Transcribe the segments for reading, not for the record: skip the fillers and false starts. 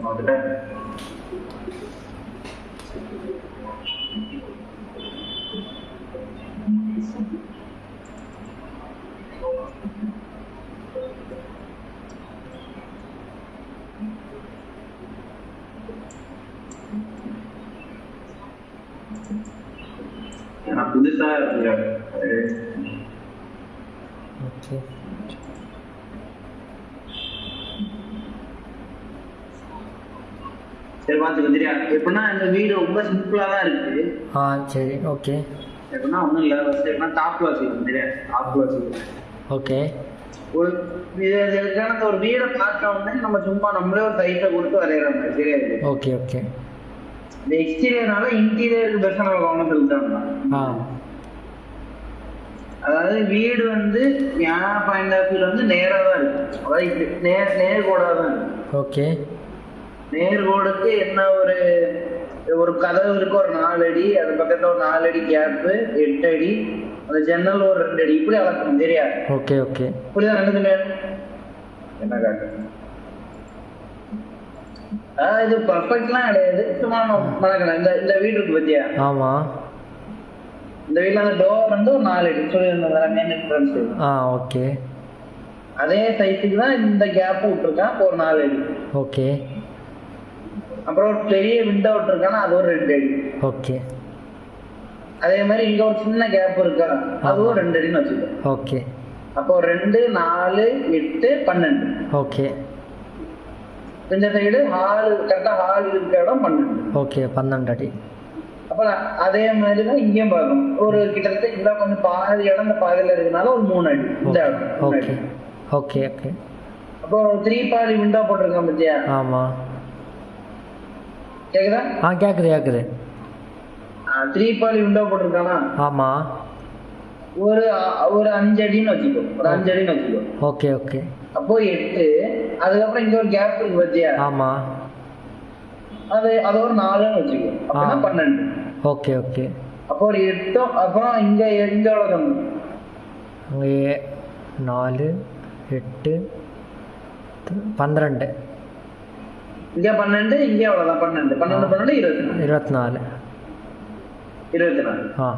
அதுல நான் புதுசா ஓகே சரி பார்த்துக்க தெரியாது. எப்படின்னா இந்த வீடு ரொம்ப சிம்பிளா தான் இருக்கு. சரி ஓகே. எப்படின்னா ஒன்றும் இல்லை, ஃபர்ஸ்ட் எப்படின்னா டாப் வாசிக்கணும் தெரியாது, டாப் வாசிக்கணும். ஓகே. ஒரு இதுக்கான ஒரு வீடை பார்க்க உடனே நம்ம சும்மா நம்மளே ஒரு சைட்டை கொடுத்து வரைகிற மாதிரி தெரியாது. Okay okay. இந்த எக்ஸ்டீரியர்னால இன்டீரியருக்கு பெருசாக நம்ம கவனம் செலுத்தணும். அதாவது வீடு வந்து என் பாயிண்ட் ஆஃப் வியூல வந்து நேராக தான் இருக்கு, அதாவது நேர்கோடாக தான் இருக்கு. ஓகே. நேர்கோடுக்கு என்ன ஒரு கதவு இருக்கு, ஒரு 4 அடி, அது பக்கத்துல ஒரு 4 அடி கேப்பு, 8 அடி, அந்த ஜன்னல் ஒரு 2 அடி, இப்படி அளக்கணும் தெரியாது. Okay okay. இப்படிதான் ரெண்டுமே என்ன காட்டு. இது பர்ஃபெக்ட்லாம் கிடையாது, சும்மா மறக்கலாம். இந்த வீடு இருக்கு பத்தியா? ஆமா. இந்த வீட்டுல அந்த டோர் வந்து ஒரு 4 அடி சொல்லியிருந்தாங்க மெயின் என்ட்ரன்ஸ். ஓகே. அதே சைஸுக்கு தான் இந்த கேப் விட்டுருக்கான், ஒரு 4 அடி. ஓகே. அப்புறம் ஒரு பெரிய விண்டோ விட்டுருக்கானா, அது ஒரு 2 அடி. ஓகே. அதே மாதிரி இங்க ஒரு சின்ன கேப் இருக்கா, அதுவும் 2 அடின்னு வச்சுக்கோ. ஓகே. அப்போ 2, 4, 8, 12. ஓகே. இந்த சைடு ஹால், கரெக்டா ஹால் இருக்க இடம் 12. ஓகே, 12 அடி. அப்ப அதே மாதிரி தான் இங்கேயும் பார்க்கணும். ஒரு கிட்டத்தட்ட இந்த கொஞ்சம் பாதி இடம் இந்த பாதியில இருக்கனால ஒரு 3 அடி இந்த இடம். Okay okay okay. அப்போ 3 பாதி விண்டோ போட்டிருக்கான் பத்தியா? ஆமா. கேக்குதா? கேக்குது கேக்குது. 3 பாதி விண்டோ போட்டிருக்கானா? ஆமா. ஒரு 5 அடின்னு வச்சுக்கோ, ஒரு 5 அடின்னு வச்சுக்கோ. Okay okay. அப்போ 8. அதுக்கப்புறம் இங்க ஒரு கேப் இருக்கு பத்தியா? ஆமா. அது ஒரு 4ன்னு வச்சுக்கோ, அப்படின்னா 12. Okay okay. அப்போ ஒரு 8. அப்புறம் இங்க எவ்வளோ கம்மி? அங்கே 4, 8, 12. இங்க 12, இங்க எவ்வளோதான்? 12, 12, 24. 24.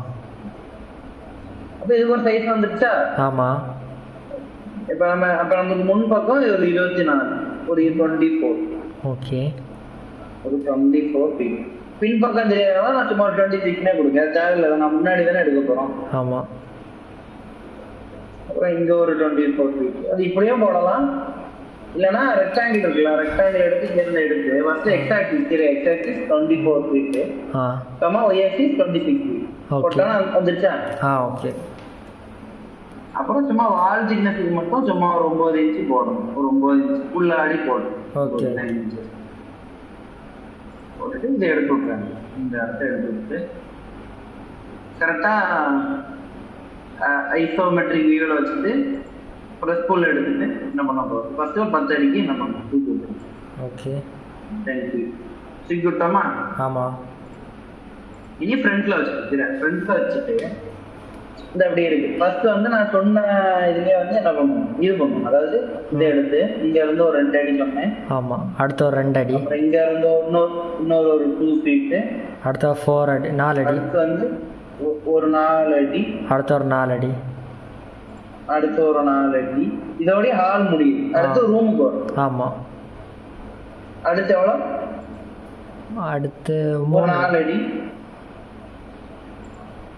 அப்போ இதுக்கு ஒரு சைஸ் வந்துருச்சா? ஆமா. இப்போ நமக்கு முன் பக்கம் ஒரு 24, ஒரு 24. ஓகே. ஒரு 24 ஃபீட். பின் பக்கம் தெரியாதனால நான் சும்மா 26னே கொடுக்கேன், தேவையில்லை, நான் முன்னாடி தானே எடுக்க போறோம். ஆமா. அப்புறம் இங்க ஒரு 24 ஃபீட். அது இப்படியும் போடலாம், இல்லைன்னா ரெக்டாங்கிள் இருக்குல்ல, ரெக்டாங்கிள் எடுத்து இங்கிருந்து எடுத்து first X axis 24 feet, Y axis 26 feet போட்டா வந்துருச்சா? ஓகே. அப்புறம் சும்மா வால் திக்னஸுக்கு மட்டும் சும்மா ஒரு 9 இன்ச்சு போடணும், ஒரு 9 இன்ச்சு ஃபுல் ஆடி போடணும். ஓகே. போட்டுட்டு இதை எடுத்து விட்றாங்க, இந்த இடத்த எடுத்து விட்டு கரெக்டா ஐசோமெட்ரிக் வியூவில் வச்சுட்டு ஒரு ஸ்பூல் எடுத்துட்டு என்ன பண்ண போகிறோம், ஃபர்ஸ்ட் ஒரு 10 அடிக்கு என்ன பண்ணணும், தூக்கி விட்டுருங்க. ஓகே. தூக்கி விட்டோமா? ஆமா. இனி ஃப்ரண்ட்ல வச்சுட்டு ஃப்ரண்ட்ல வச்சுட்டு இந்த அப்படி இருக்கு. ஃபர்ஸ்ட் வந்து நான் சொன்ன இதுலயே வந்து என்ன பண்ணுவோம், இது பண்ணுவோம். அதாவது இதை எடுத்து இங்க இருந்து ஒரு 2 அடி சொன்னேன். ஆமா. அடுத்த ஒரு 2 அடி. அப்புறம் இங்க இருந்து இன்னொரு ஒரு 2 ஃபீட். அடுத்த 4 அடி, 4 அடி. அடுத்து வந்து ஒரு 4 அடி. அடுத்த ஒரு 4 அடி. அடுத்து ஒரு 4 அடி. இதோட ஹால் முடியுது. அடுத்து ரூமுக்கு வரும். ஆமா. அடுத்து எவ்வளோ? அடுத்து 4 அடி.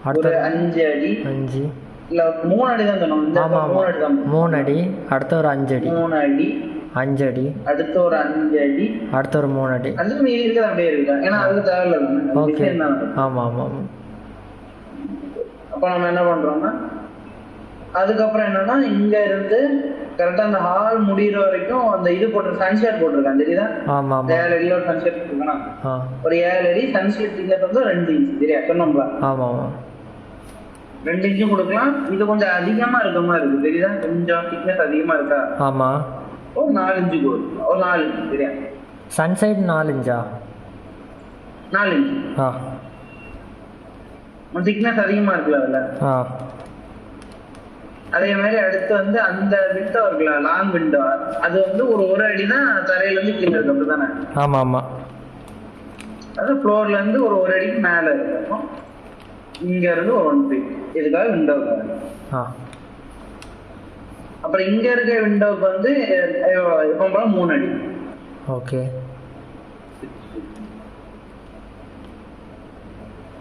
ஒரு 5 அடி. 5 இல்ல 3 அடி தான் சொன்னோம். 3 அடி தான். 3 அடி. அடுத்து ஒரு 5 அடி. 3 அடி. 5 அடி. அடுத்து ஒரு 5 அடி. அடுத்து ஒரு 3 அடி. அது மீதி இருக்குது அப்படியே இருக்கு. ஏன்னா அதுக்கு தேவையில்லை. ஓகே. ஆமா ஆமா. அப்ப நம்ம என்ன பண்றோம்னா அதுக்கப்புறம் என்னன்னா இங்க இருந்து கரெக்டா அந்த ஹால் முடிகிற வரைக்கும் அந்த இது போட்டு சன்ஷெட் போட்டிருக்கான் தெரியுதா? ஆமா. 7 அடியில் ஒரு சன்ஷெட் போட்டிருக்கானா, ஒரு 7 அடி சன்ஷெட் இங்க வந்து 2 இன்ச் சரியா சொன்னோம்ல? ஆமா. 2 இன்ச்சும் கொடுக்கலாம். இது கொஞ்சம் அதிகமா இருக்க மாதிரி இருக்கு தெரியுதா? கொஞ்சம் திக்னஸ் அதிகமா இருக்கா? ஆமா. ஒரு 4 இன்ச்சு போதும், ஒரு 4 இன்ச்சு சரியா? சன்சைட் 4 இன்ச்சா? 4 இன்ச்சு. திக்னஸ் அதிகமா இருக்குல்ல அதுல. அதே மாதிரி அடுத்து வந்து அந்த விண்டோ இருக்குல்ல, லாங் விண்டோ, அது வந்து ஒரு அடி தான் தரையில இருந்து கீழே இருக்கு, அப்படிதானே? ஆமா ஆமா. அது ஃப்ளோர்ல இருந்து ஒரு அடிக்கு மேல இருக்கும். இங்க இருந்து ஒரு 1 feet இதுக்காக விண்டோ. அப்புறம் இங்க இருக்க விண்டோவுக்கு வந்து இப்போ 3 அடி. ஓகே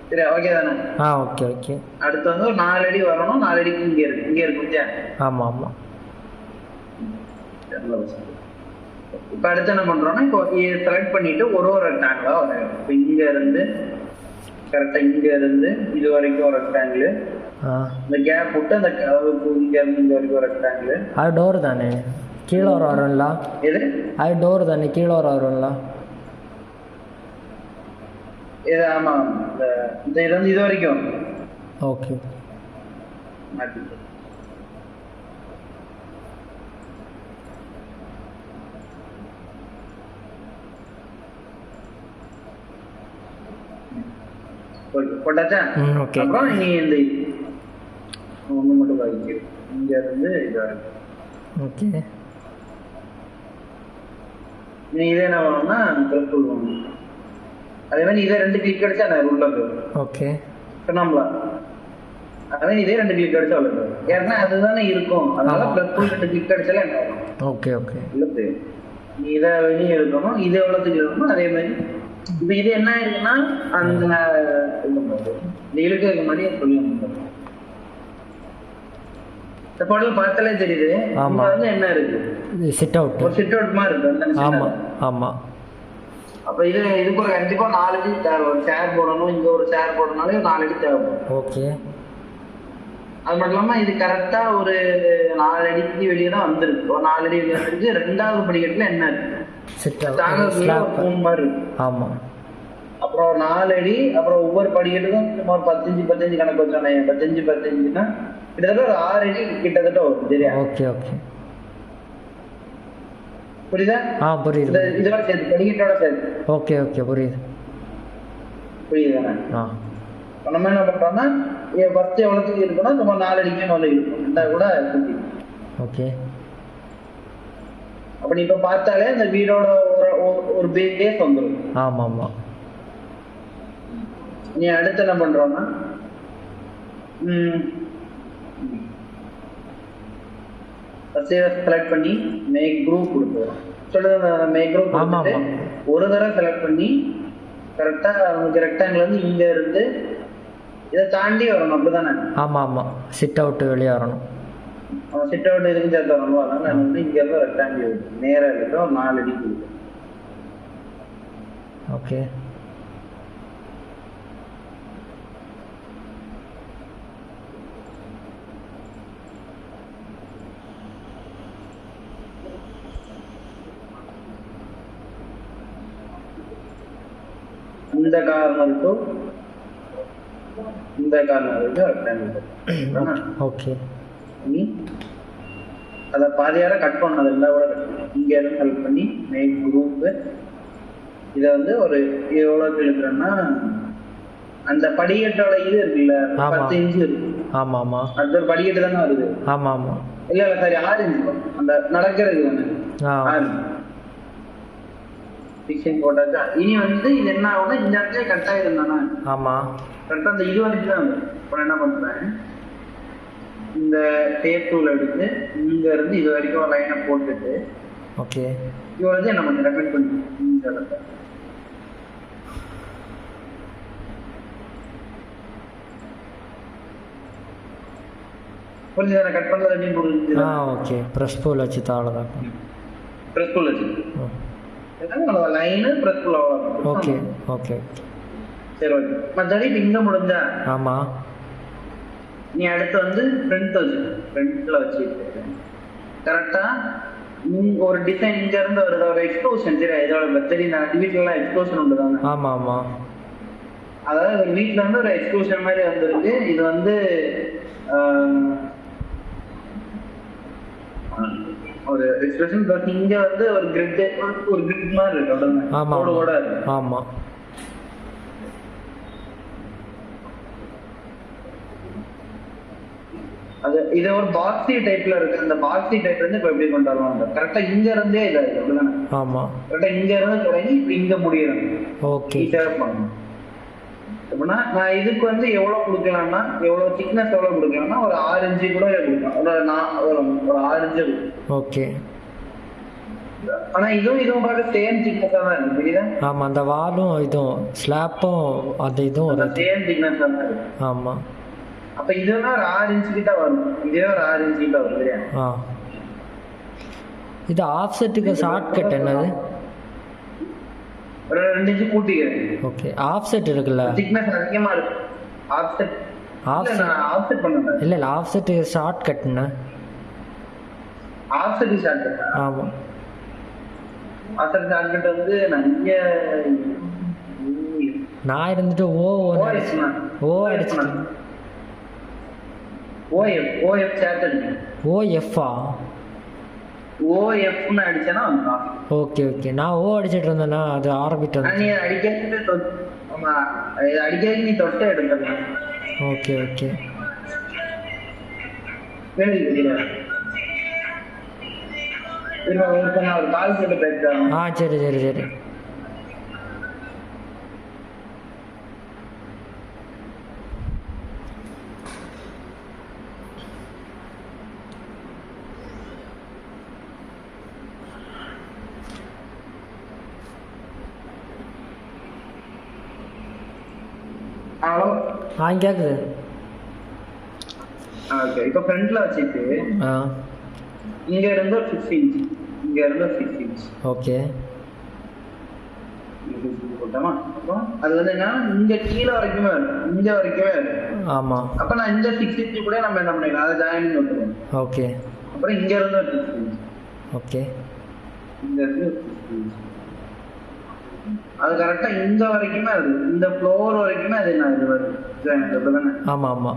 சரி, ஓகே தானே? Okay okay. அடுத்து வந்து ஒரு 4 அடி வரணும். 4 அடிக்கு இங்க இருக்கு. ஆமா ஆமா. இப்ப அடுத்து என்ன பண்றோம்னா, இப்போ செலக்ட் பண்ணிட்டு ஒரு ரெக்டாங்கிளா வரையணும். இப்போ இங்க இருந்து கரெக்டா இங்க இருந்து இது வரைக்கும் ஒரு ரெக்டாங்கிள், இந்த கேப் விட்டு அந்த இங்க இருந்து இங்க வரைக்கும் ஒரு ரெக்டாங்கிள். அது டோர் தானே? கீழே வரும்ல? எது? அது டோர் தானே, கீழே வரும்ல? இது ஆமா, இந்த இது வந்து இது வரைக்கும். ஓகே. போட்டாச்சா? அப்புறம் நீ இந்த ஒண்ணு மட்டும் பாக்கி இங்க இருந்து இது வரைக்கும். ஓகே. நீ இதே என்ன பண்ணணும்னா சொல்லுவாங்க, அதே மாதிரி இதே 2 கிளிக் அடிச்சா நான் உள்ள போயிடும். ஓகே சொன்னாங்களா? அதே இதே 2 கிளிக் அடிச்சா உள்ள போயிடும். ஏன்னா அதுதானே இருக்கும், அதனால +2 கிளிக் அடிச்சாலே என்ன ஆகும்? Okay okay. உள்ள போயிடும். நீ இதை வெளியே எடுக்கணும், இதை எவ்வளோத்துக்கு எடுக்கணும். அதே மாதிரி இப்போ இது என்ன ஆயிருக்குன்னா, அந்த இழுக்கிறதுக்கு முன்னாடி சொல்லி இந்த படம் பார்த்தாலே தெரியுது. வந்து என்ன இருக்கு? Sit out. ஒரு சிட் அவுட் மாதிரி இருக்கு. ஆமா ஆமா. அப்ப இதுக்கு ஒரு கண்டிப்பா 4 அடி தேவை. ஒரு சேர் போடணும், இங்க ஒரு சேர் போடணும்னாலே 4 அடி தேவைப்படும். ஓகே. அது மட்டும் இல்லாம இது கரெக்டா ஒரு 4 அடிக்கு வெளியே தான் வந்திருக்கு. ஒரு 4 அடி வெளியே வந்துருக்கு. 2வது படிக்கட்டுல என்ன இருக்கு? மாதிரி இருக்கு. ஆமா. அப்புறம் 4 அடி, அப்புறம் ஒவ்வொரு படிக்கட்டுக்கும் சுமார் 15 கணக்கு வச்சோம். 15 கிட்டத்தட்ட ஒரு 6 அடி கிட்டத்தட்ட வரும். சரியா? Okay okay. புரியுதா? புரியுது. இதோட சேர்த்து படிக்கட்டோட சேர்த்து. ஓகே ஓகே புரியுது. புரியுதானே? நம்ம என்ன பண்றோம்னா, ஃபர்ஸ்ட் எவ்வளவுக்கு இருக்கணும், சும்மா 4 அடிக்கு மேல இருக்கும். இந்த கூட ஓகே. அப்ப நீ இப்ப பார்த்தாலே அந்த வீடோட ஒரு பேஸ் வந்துடும். ஆமா ஆமா. நீ அடுத்து என்ன பண்றோம்னா, செலக்ட் பண்ணி மேக் குரூப் கொடுத்துறோம். சொல்லுங்க, மேக் குரூப் கொடுத்துட்டு ஒரு தடவை செலக்ட் பண்ணி கரெக்டா நமக்கு ரெக்டாங்கிள் வந்து இங்க இருந்து இதை தாண்டி வரணும். அப்படிதானே? ஆமா ஆமா. சிட் அவுட் வெளியே வரணும். சிட் அவுட் இதுக்கு சேர்த்து வரணும். அதனால நான் வந்து இங்க இருந்து ரெக்டாங்கிள் நேரா இருக்க ஒரு 4 அடி கொடுக்கும். ஓகே. இந்த கார்னர் டு இந்த கார்னர் ரெக்டாங்கிள். ஓகே. நீ அதை பாதியார கட் பண்ணது எல்லாம் கூட கட் பண்ணி இங்க இருந்து செலக்ட் பண்ணி மேக் குரூப். இதை வந்து ஒரு எவ்வளவு இழுக்கிறேன்னா, அந்த படிக்கட்டோட இது இருக்குல்ல, 10 இன்ச்சு இருக்கு. ஆமா ஆமா. அது ஒரு படிக்கட்டு தானே வருது. ஆமா ஆமா. இல்ல சரி, 6 இன்ச்சு அந்த நடக்கிறது தானே. 6 பிக்சிங் போட்டாச்சா? இனி வந்து இது என்ன ஆகும்னா, இந்த இடத்துல கட் ஆயிருந்தானே. ஆமா. கரெக்டா அந்த இது வரைக்கும் தான். இப்போ என்ன பண்றேன், இந்த டேப் டூல் எடுத்து இங்க இருந்து இது வரைக்கும் ஒரு லைனை போட்டுட்டு, ஓகே, இது வந்து என்ன பண்ணி ரெக்கமெண்ட் பண்ணி இந்த இடத்துல புரிஞ்சுதானே? கட் பண்ணது அப்படின்னு புரிஞ்சு. ஓகே. பிரஸ் பூல் வச்சு தாளதான். பிரஸ் பூல் வச்சு லைனு பிரஸ் பூல் அவ்வளோ. Okay okay. சரி ஓகே. மற்றபடி இப்போ இங்கே முடிஞ்சா? ஆமா. நீ அடுத்து வந்து ஃப்ரண்ட் வச்சு ஃப்ரண்ட்ல வச்சுட்டு கரெக்டா ஒரு டிசைன் இங்க இருந்து வருது, ஒரு எக்ஸ்ப்ளோஷன். சரி, இதோட பட்ஜெட் நான் வீட்டுல எக்ஸ்ப்ளோஷன் உண்டு தானே. ஆமா ஆமா. அதாவது ஒரு வீட்டுல வந்து ஒரு எக்ஸ்ப்ளோஷன் மாதிரி வந்திருக்கு. இது வந்து ஒரு எக்ஸ்பிரஷன் இங்க வந்து ஒரு கிரிட் மாதிரி இருக்கு. ஆமா கூட ஆமா. அது இது ஒரு பாக்ஸி டைப்ல இருக்கு. அந்த பாக்ஸி டைப்ல இருந்து இப்ப எப்படி கொண்டு வருவாங்க கரெக்டா இங்க இருந்தே இது அப்படிதானே? ஆமா, கரெக்டா இங்க இருந்து தொடங்கி இப்ப இங்க முடியறாங்க. ஓகே. பண்ணணும் அப்படின்னா நான் இதுக்கு வந்து எவ்வளவு கொடுக்கலாம்னா, எவ்வளவு திக்னஸ் எவ்வளவு கொடுக்கலாம்னா ஒரு 6 இன்ச்சு கூட கொடுக்கலாம். ஒரு 6 இன்ச்சு. ஓகே. ஆனா இதுவும் பார்க்க சேம் திக்னஸா தான் இருக்கு, புரியுதா? ஆமா, அந்த வாலும் இதுவும் ஸ்லாப்பும் அது இதுவும் ஒரு சேம் திக்னஸா தான் இருக்கு. ஆமா. அப்ப இதுனா ஒரு 6 இன்ச்சு கிட்ட வரும். இதே ஒரு 6 இன்ச்சு கிட்ட வரும், சரியா? இது ஆஃப்செட்டுக்கு ஷார்ட்கட் என்னது? ஒரு 2 இன்ச்சு கூட்டிக்கிறேன். ஓகே. ஆஃப்செட் இருக்குல்ல, திக்னஸ் அதிகமா இருக்கு. ஆஃப்செட் ஆஃப்செட் பண்ணல. இல்ல ஆஃப்செட் ஷார்ட்கட் என்ன? Offset shortcut. ஆமா, ஆஃப்செட் ஷார்ட்கட் வந்து நான் இருந்துட்டு ஓ அடிச்சு ஓஎஃப் ஷார்ட்கட். ஓஎஃப்ஆ? ஓஎஃப்னு அடிச்சேனா வந்துடும். Okay okay. நான் ஓ அடிச்சிட்டு இருந்தேன்னா அது ஆரம்பிட்டு நீ அடிக்கிறதுக்கு ஆமா, அடிக்கிறதுக்கு நீ தொட்டை எடுத்துடலாம். Okay okay. ஒரு கால் போட்டு பேசுறேன். சரி சரி சரி. ஹலோ. கேக்குது. ஓகே. இப்போ ஃப்ரண்ட்ல வச்சிட்டு இங்க இருந்து 6 இன்ச், இங்க இருந்து 6 இன்ச். ஓகே. போட்டோமா? அப்போ அது வந்து என்ன, இங்க கீழ வரைக்குமே வரும், இங்க வரைக்குமே வரும். ஆமா. அப்ப நான் இந்த 6 இன்ச் கூட நம்ம என்ன பண்ணிக்கலாம், அதை ஜாயின் பண்ணி விட்டுருவோம். ஓகே. அப்புறம் இங்க இருந்து 6 இன்ச். ஓகே. இங்க இருந்து 6 இன்ச். அது கரெக்டா இந்த வரைக்குமே அது இந்த ஃப்ளோர் வரைக்குமே அது என்ன இது வருது. ஆமா ஆமா.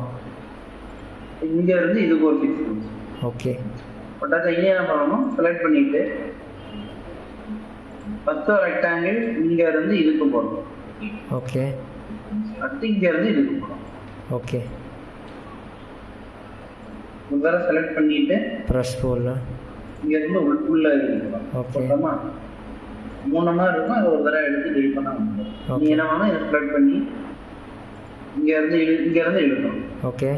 இங்க இருந்து இதுக்கு ஒரு 6 இன்ச். ஓகே. பட் இங்க என்ன பண்ணணும், செலக்ட் பண்ணிட்டு ஃபர்ஸ்ட் ரெக்டாங்கிள் இங்க இருந்து இதுக்கு போடணும். ஓகே. அடுத்து இங்க இருந்து இதுக்கு போடணும். ஓகே. முதல்ல செலக்ட் பண்ணிட்டு பிரஸ் போல இங்க இருந்து உள்ள இருக்கணும். ஓகே. போட்டோமா? 3 மாதிரி இருக்கும். அதை ஒரு தடவை எடுத்து டெலிட் பண்ணா வந்துடும். நீ என்ன வேணும், இதை செலக்ட் பண்ணி இங்க இருந்து இழுக்கணும். ஓகே.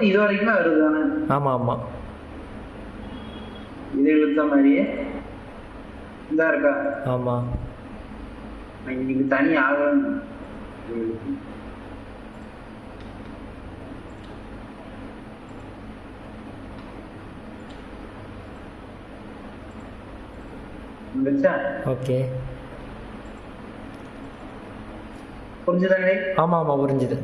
இது வரைக்குமே வருது தானே? ஆமா ஆமா. இது இழுத்த மாதிரியே இதா இருக்கா? ஆமா. இன்னைக்கு தனி ஆகணும். ஓகே. புரிஞ்சுதானே? ஆமா ஆமா புரிஞ்சுது.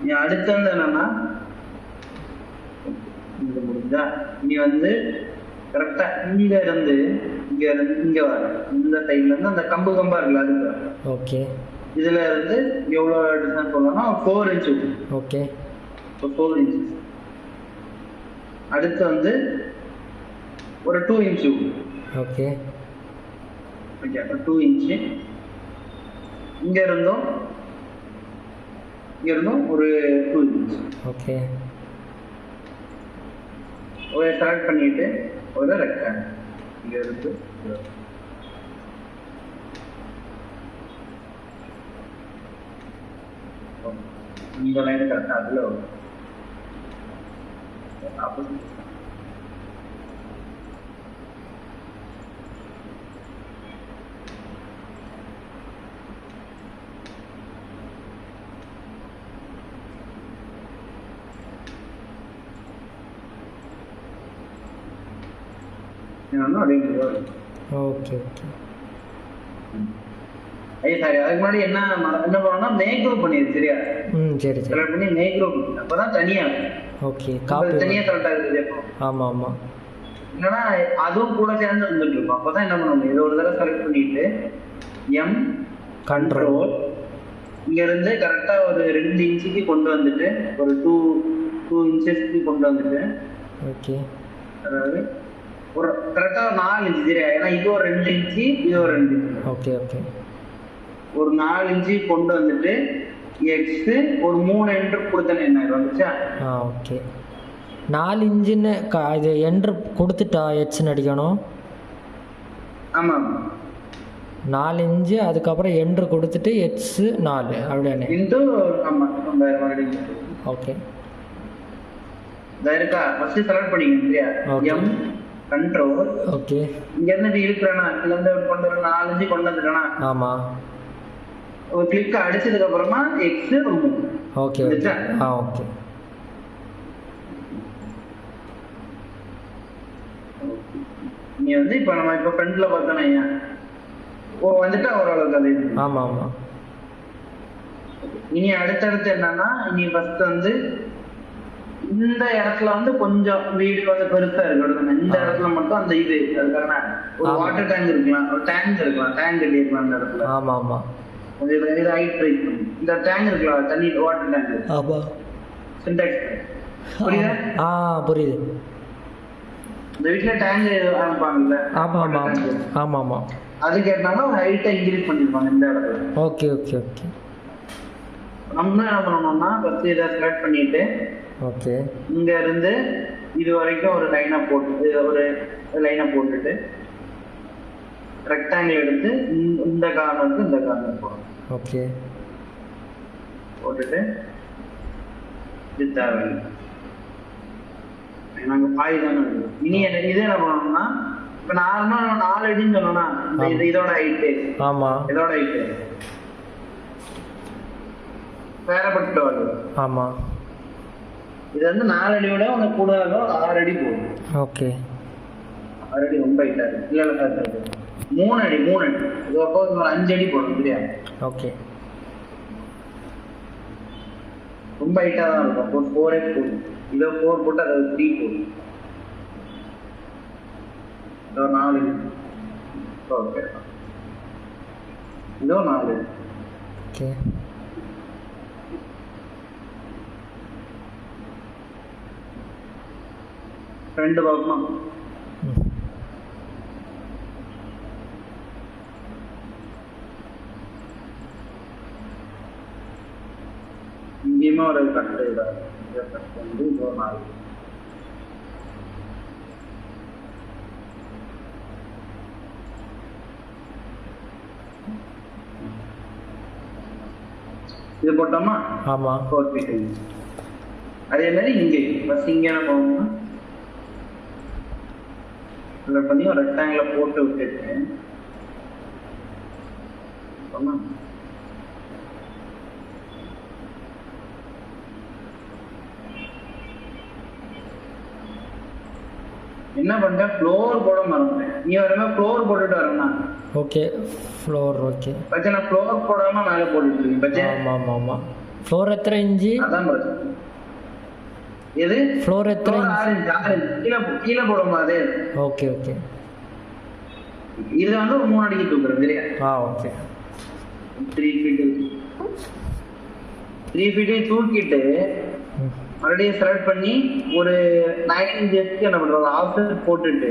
நீ அடுத்து வந்து என்னன்னா, முடிஞ்சா நீ வந்து கரெக்டா இங்க இருந்து இங்க வர, இந்த சைட்ல இருந்து அந்த கம்பா இருக்குல்ல அதுக்கு. ஓகே. இதுல இருந்து எவ்வளவு டிஸ்டன்ஸ் சொல்லணும்னா 4 இன்ச். ஓகே. 4 இன்ச். அடுத்து வந்து ஒரு 2 இன்ச். ஓகே. ஓகே. 2 இன்ச். இங்க இருந்தும் ஒரு 2 இன்ச். ஓகே. ஒரு செலக்ட் பண்ணிட்டு ஒரு ரெக்டாங்கிள் இங்க இருந்து இந்த லைன் கரெக்டா அதுல வரும். Okay okay. சரி, அதுக்கு முன்னாடி என்ன பண்ணணும்னா மேக் குரூப் பண்ணிடு. சரியா? சரி சரி. செலக்ட் பண்ணி மேக் குரூப், அப்பதான் தனியா. ஓகே. காப்பி தனியா செலக்ட் ஆகுது. ஆமா ஆமா. இல்லைன்னா அதுவும் கூட சேர்ந்து வந்துட்டு இருக்கும். அப்பதான் என்ன பண்ணணும், இதை ஒரு தடவை செலக்ட் பண்ணிட்டு எம் கண்ட்ரோல் இங்க இருந்து கரெக்டா ஒரு 2 இன்ச்சுக்கு கொண்டு வந்துட்டு ஒரு 2 இன்ச்சஸ்க்கு கொண்டு வந்துட்டு. ஓகே. அதாவது ஒரு கரெக்டா 4 இன்ச்சு. சரியா? ஏன்னா இது ஒரு 2 இன்ச்சு, இது ஒரு 2 இன்ச்சு. Okay okay. ஒரு 4 இன்ச்சு கொண்டு வந்துட்டு எக்ஸ் ஒரு 3 என்ட்ரு கொடுத்தேன்னு என்ன வந்துச்சா? ஓகே 4 இன்ச்சுன்னு இது என்ட்ரு கொடுத்துட்டா ஹெச்னு அடிக்கணும். ஆமாம் 4 இன்ச்சு அதுக்கப்புறம் என்ட்ரு கொடுத்துட்டு ஹெச் 4 அப்படியே இன்ட்டு ஆமாம் மறுபடியும். ஓகே இதாக இருக்கா? ஃபர்ஸ்ட் செலக்ட் பண்ணிக்கணும் இல்லையா? M control. ஓகே இங்க இருந்து இருக்கிறேன்னா இதுலேருந்து கொண்டு வர 4 இன்ச்சு கொண்டு வந்துட்டேன்னா ஆமாம் ஒரு கிளிக் அடிச்சதுக்கு அப்புறமா எக்ஸ் ரொம்ப ஓகே ஓகே நீ வந்து இப்போ நம்ம இப்போ ஃப்ரண்ட்ல பார்த்தோன்னா வந்துட்டு ஓரளவுக்கு அது. ஆமாம் ஆமாம். இனி அடுத்தடுத்து என்னன்னா இனி ஃபர்ஸ்ட் வந்து இந்த இடத்துல வந்து கொஞ்சம் வீடு வந்து பெருசா இருக்கு. இந்த இடத்துல மட்டும் அந்த இது அதுக்கான ஒரு வாட்டர் டேங்க் இருக்கலாம், ஒரு டேங்க் இருக்கலாம், டேங்க் கட்டிருக்கலாம் அந்த இடத்துல. ஆமா ஆமா கொஞ்சம் இது ஹைட் ரைஸ் பண்ணி இந்த டேங்க் இருக்கலாம், தண்ணி வாட்டர் டேங்க். ஆமா சின்டாக்ஸ் புரியுதா? புரியுது. இந்த வீட்டுல டேங்க் ஆரம்பிப்பாங்கல்ல. ஆமா ஆமா ஆமா ஆமா. அது கேட்டாலும் ஹைட்டை இன்க்ரீஸ் பண்ணிருப்பாங்க இந்த இடத்துல. Okay okay okay. நம்ம என்ன பண்ணணும்னா ஃபர்ஸ்ட் இதை செலக்ட் பண்ணிட்டு ஓகே இங்க இருந்து இது வரைக்கும் ஒரு லைனை போட்டுட்டு ரெக்டாங்கிள் எடுத்து இந்த கார்னருக்கு இந்த கார்னர் போடணும். ஓகே போட்டுட்டு இது தேவையில்லை, நாங்கள் பாய் தானே இருக்குது. இனி இதே என்ன பண்ணணும்னா இப்போ நார்மலாக 4 அடின்னு சொன்னோம்னா இதோட ஹைட்டு இதோட ஹைட்டு வேறப்பட்டு வருது. ஆமாம் இது வந்து 4 அடியோட உனக்கு கூடுதலாக 6 அடி போகும். ஓகே 6 அடி ரொம்ப ஹைட்டாக இருக்கு. இல்லை 3 அடி இது அப்போ ஒரு 5 அடி போடும் சரியா? ஓகே ரொம்ப ஹைட்டாக தான் இருக்கும். அப்போ 4 போடும். இதை 4 போட்டு அதை 3 போடும். இதோ 4 ஓகே இதோ 4 ஓகே. ரெண்டு பக்கமா இங்கேயுமே ஒரு கட்டு வந்து இதோ 4 இது போட்டோமா? ஆமா. அதே மாதிரி இங்கே ஃபர்ஸ்ட் இங்கே என்ன போகணும்னா பண்ணி ஒரு ரெக்டாங்கிள போட்டு விட்டுட்டு என்ன பண்ற ஃப்ளோர் போட மறந்துட்டேன். நீ வரமா ஃப்ளோர் போட்டுட்டு வரணும். Okay floor okay. பச்சை நான் ஃப்ளோர் போடாம மேல போட்டுட்டு இருக்கேன் பச்சை. ஆமா ஆமா ஆமா. ஃப்ளோர் எத்தனை இன்ச்? அதான் பிரச்சனை. எது ஃப்ளோர் எத்தனை இன்ச்? கீழ போடுமா அது? Okay okay. இது வந்து ஒரு 3 அடிக்கு தூக்குறேன் சரியா? ஓகே. 3 ஃபீட் தூக்கிட்டு மறுபடியும் செலக்ட் பண்ணி ஒரு 9 இன்ச்சஸ்க்கு என்ன பண்றோம் ஆஃப்செட் போட்டுட்டு